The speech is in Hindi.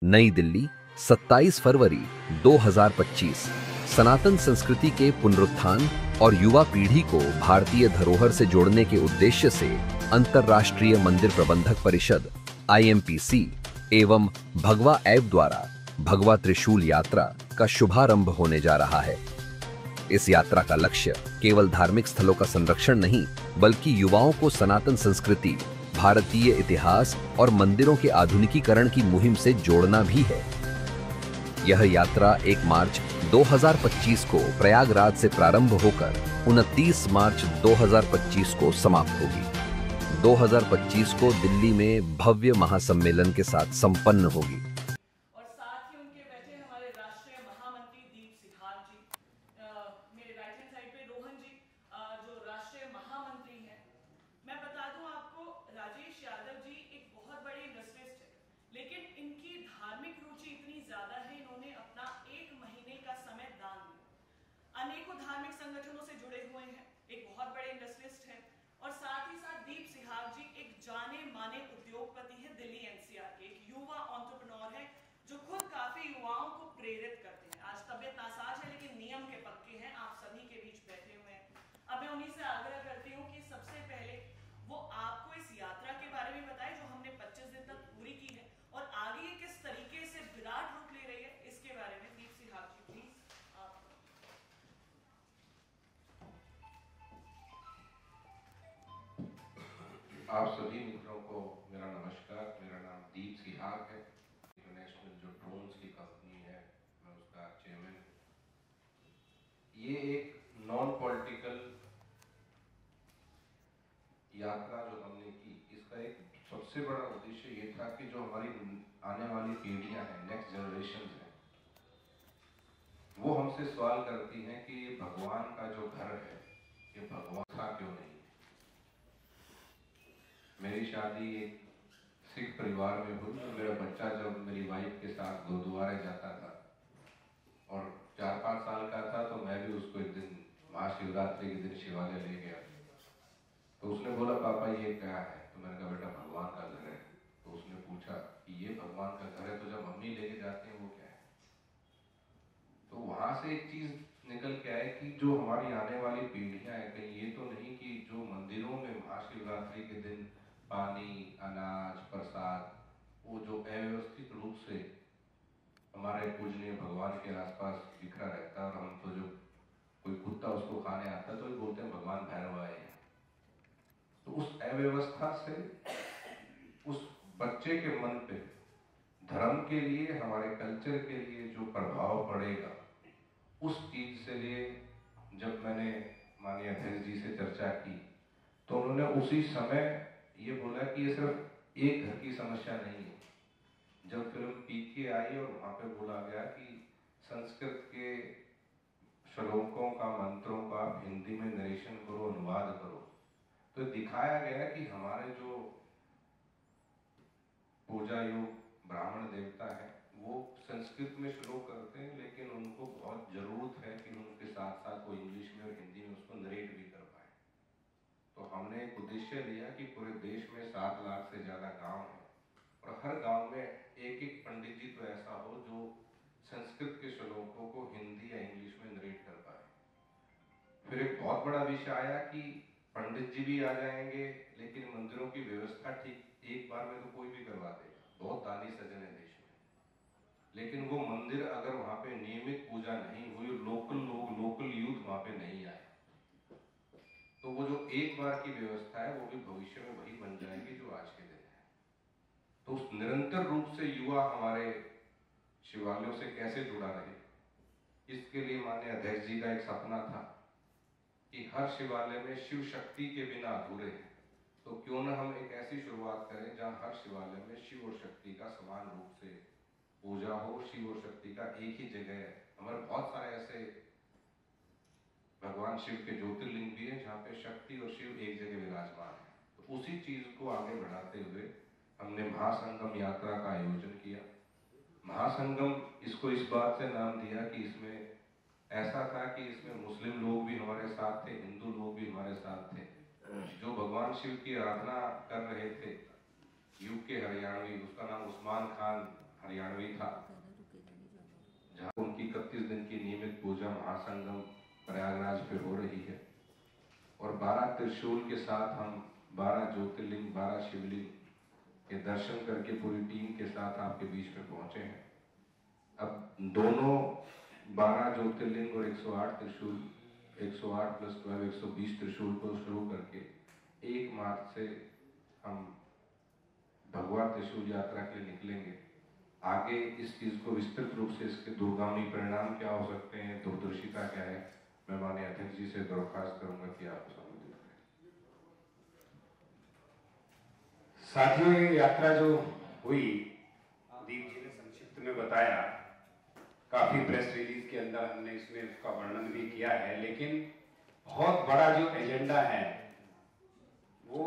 नई दिल्ली, 27 फरवरी 2025। सनातन संस्कृति के पुनरुत्थान और युवा पीढ़ी को भारतीय धरोहर से जोड़ने के उद्देश्य से अंतर्राष्ट्रीय मंदिर प्रबंधक परिषद (IMPC) एवं भगवा ऐप द्वारा भगवा त्रिशूल यात्रा का शुभारंभ होने जा रहा है। इस यात्रा का लक्ष्य केवल धार्मिक स्थलों का संरक्षण नहीं, बल्कि युवाओं को सनातन संस्कृति, भारतीय इतिहास और मंदिरों के आधुनिकीकरण की मुहिम से जोड़ना भी है। यह यात्रा 1 मार्च 2025 को प्रयागराज से प्रारंभ होकर 29 मार्च 2025 को समाप्त होगी। 2025 को दिल्ली में भव्य महासम्मेलन के साथ संपन्न होगी। और साथ ही उनके बैठे हमारे राष्ट्रीय महामंत्री दीप सिखार जी, मेरे राइट हैंड साइड पे रोहन जी, जो राष्ट्रीय महामंत्री हैं। मैं बता दूं आपको, राजेश यादव जी एक बहुत बड़े इंडस्ट्रियलिस्ट हैं, लेकिन इनकी धार्मिक रुचि इतनी ज्यादा है, इन्होंने अपना 1 महीने का समय दान दिया। अनेकों धार्मिक संगठनों से जुड़े हुए हैं, एक बहुत बड़े इंडस्ट्रियलिस्ट हैं। और साथ ही साथ दीप सिहाग जी एक जाने माने उद्योगपति है, दिल्ली NCR के एक युवा एंटरप्रेन्योर है, जो खुद काफी युवाओं को प्रेरित करते हैं। आज तबियत नासाज है, लेकिन नियम के पक्के हैं, आप सभी के बीच बैठे हुए हैं। अब मैं उन्हीं से आग्रह करती हूँ कि सबसे पहले वो आपको इस यात्रा के बारे में बताएं, जो हमने 25 दिन तक पूरी की है, और आगे ये किस तरीके से विराट रूप ले रही है, इसके बारे में। दीप सिहाग जी, प्लीज। आप सभी मित्रों को मेरा नमस्कार। मेरा नाम दीप सिहाग है। इंटरनेशनल जो ड्रोन्स की कंपनी है, मैं उसका चेयरमैन हूँ। ये एक नॉन पॉलिटिकल यात्रा जो हमने की, इसका एक सबसे बड़ा उद्देश्य ये था कि जो हमारी आने वाली पीढ़ियां हैं, नेक्स्ट जनरेशन है, वो हमसे सवाल करती हैं कि भगवान का जो घर है, ये भगवान था क्यों नहीं। मेरी शादी एक सिख परिवार में हुई, तो मेरा बच्चा जब मेरी वाइफ के साथ गुरुद्वारे जाता था और 4-5 साल का था, तो मैं भी उसको एक दिन महाशिवरात्रि के दिन शिवालय ले गया। तो उसने बोला, पापा ये क्या है? तो मैंने कहा, बेटा भगवान का घर है। तो उसने पूछा कि ये भगवान का घर है, तो जब मम्मी लेके जाते हैं वो क्या है? तो वहां से एक चीज निकल के आए कि जो हमारी आने वाली पीढ़ियां हैं, कहीं ये तो नहीं कि जो मंदिरों में महाशिवरात्रि के दिन पानी, अनाज, प्रसाद, वो जो अव्यवस्थित रूप से हमारे पूजनीय भगवान के आसपास बिखरा रहता है, और हम तो जो कोई कुत्ता उसको खाने आता है तो ये बोलते हैं भगवान भैरव आए हैं। तो उस अव्यवस्था से उस बच्चे के मन पे धर्म के लिए, हमारे कल्चर के लिए जो प्रभाव पड़ेगा, उस चीज से लिए जब मैंने माननीय अध्यक्ष जी से चर्चा की, तो उन्होंने उसी समय ये बोला कि ये सिर्फ एक घर की समस्या नहीं है। जब फिल्म पीके आई और वहां पे बोला गया कि संस्कृत के श्लोकों का, मंत्रों का हिंदी में नरेशन करो, अनुवाद करो, तो दिखाया गया कि हमारे जो पूजा योग ब्राह्मण देवता है, वो संस्कृत में श्लोक करते हैं, लेकिन उनको बहुत जरूरत है कि उनके साथ साथ वो इंग्लिश में और हिंदी में उसको नरेट भी कर पाए। तो हमने एक उद्देश्य लिया कि पूरे देश में 7 लाख से ज्यादा गांव है, और हर गांव में एक एक पंडित जी तो ऐसा हो जो संस्कृत के श्लोकों को हिंदी या इंग्लिश में नरेट कर पाए। फिर एक बहुत बड़ा विषय आया कि पंडित जी भी आ जाएंगे, लेकिन मंदिरों की व्यवस्था ठीक एक बार में तो कोई भी करवा देगा, बहुत दानी सजन है देश में, लेकिन वो मंदिर अगर वहां पे नियमित पूजा नहीं हुई, लोकल लोग, लोकल यूथ वहां पे नहीं आए, तो वो जो एक बार की व्यवस्था है वो भी भविष्य में वही बन जाएगी जो आज के दिन है। तो उस निरंतर रूप से युवा हमारे शिवालयों से कैसे जुड़ा रहे, इसके लिए माननीय अध्यक्ष जी का एक सपना था कि हर शिवालय में शिव शक्ति के बिना अधूरे हैं, तो क्यों न हम एक ऐसी शुरुआत करें जहां हर शिवालय में शिव और शक्ति का समान रूप से पूजा हो, शिव और शक्ति का एक ही जगह है। हमारे बहुत सारे ऐसे भगवान शिव के ज्योतिर्लिंग भी है जहाँ पे शक्ति और शिव एक जगह विराजमान है। तो उसी चीज को आगे बढ़ाते हुए हमने महासंगम यात्रा का आयोजन किया। महासंगम इसको इस बात से नाम दिया कि इसमें ऐसा था कि इसमें मुस्लिम लोग भी हमारे साथ थे, हिंदू लोग भी हमारे साथ थे। जो भगवान शिव की आराधना कर रहे थे, यूके हरियाणवी, उसका नाम उस्मान खान हरियाणवी था, जहाँ उनकी 31 दिन की नियमित पूजा महासंगम प्रयागराज पे हो रही है। और 12 त्रिशूल के साथ हम 12 ज्योतिर्लिंग 12 शिवलिंग के दर्शन करके पूरी टीम के साथ आपके बीच में पहुंचे हैं। अब दोनों 12 ज्योतिर्लिंग और 108 त्रिशूल, 108 + 12 120 त्रिशूल को शुरू करके 1 मार्च से हम भगवा त्रिशूल यात्रा के लिए निकलेंगे। आगे इस चीज को विस्तृत रूप से इसके दूरगामी परिणाम क्या हो सकते हैं, दूरदर्शिता क्या है, मैं माननीय अध्यक्ष जी से दरख्वास्त करूंगा कि आप संबोधित करें। साथियों, ये यात्रा जो हुई, दीप जी ने संक्षिप्त में बताया, काफी प्रेस रिलीज के अंदर हमने इसमें उसका वर्णन भी किया है, लेकिन बहुत बड़ा जो एजेंडा है वो